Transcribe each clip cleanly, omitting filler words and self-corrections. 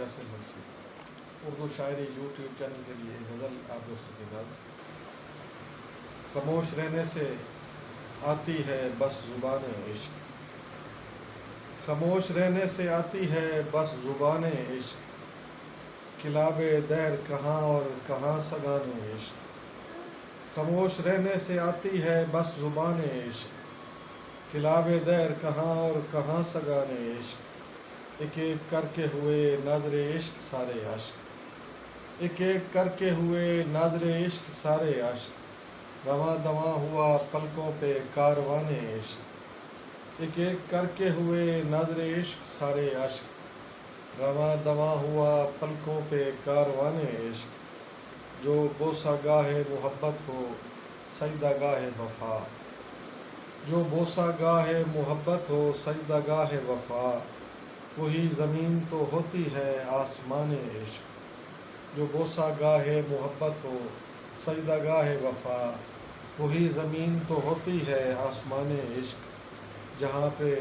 یاسر مرسی اردو شاعری YouTube channel کے لیے غزل آپ دوستوں کے بعد خاموش رہنے سے آتی ہے بس زبان عشق، خاموش رہنے سے آتی ہے بس زبان عشق، کلاب دہر کہاں اور کہاں سگان عشق، خاموش رہنے سے آتی ہے بس زبان عشق، کلاب دہر کہاں اور کہاں سگان عشق، ایک ایک کر کے ہوئے ناظر عشق سارے عشق، ایک ایک کر کے ہوئے ناظر عشق سارے عشق، رواں دواں ہوا پلکوں پہ کاروان عشق، ایک ایک کر کے ہوئے ناظر عشق سارے عشق، رواں دواں ہوا پلکوں پہ کاروان عشق، جو بوسہ گاہ محبت ہو سجدہ گاہ وفا، جو بوسہ گاہ محبت ہو سجدہ گاہ وفا، وہی زمین تو ہوتی ہے آسمان عشق، جو بوسہ گاہ محبت ہو سجدہ گاہ وفا، وہی زمین تو ہوتی ہے آسمان عشق، جہاں پہ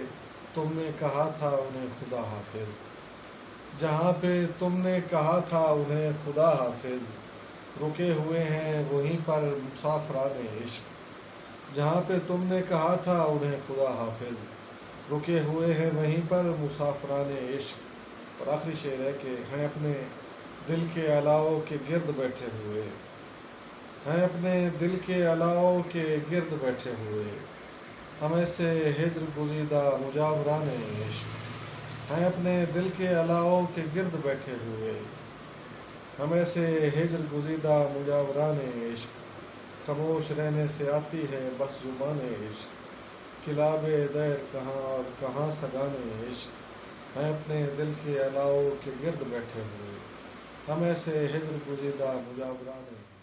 تم نے کہا تھا انہیں خدا حافظ، جہاں پہ تم نے کہا تھا انہیں خدا حافظ، رکے ہوئے ہیں وہیں پر مسافران عشق، جہاں پہ تم نے کہا تھا انہیں خدا حافظ، رکے ہوئے ہیں وہیں پر مسافران عشق۔ اور آخری شعر ہے کہ ہیں اپنے دل کے علاؤ کے گرد بیٹھے ہوئے، ہیں اپنے دل کے علاؤ کے گرد بیٹھے ہوئے، ہم ایسے ہجر گزیدہ مجاوران عشق، ہیں اپنے دل کے علاؤ کے گرد بیٹھے ہوئے، ہم ایسے ہجر گزیدہ مجاوران عشق، خاموش رہنے سے آتی ہے بس زبان عشق، کلاب دہر کہاں اور کہاں سگان عشق، ہیں اپنے دل کے علاؤ کے گرد بیٹھے ہوئے، ہم ایسے ہجر گزیدہ مجاوران عشق۔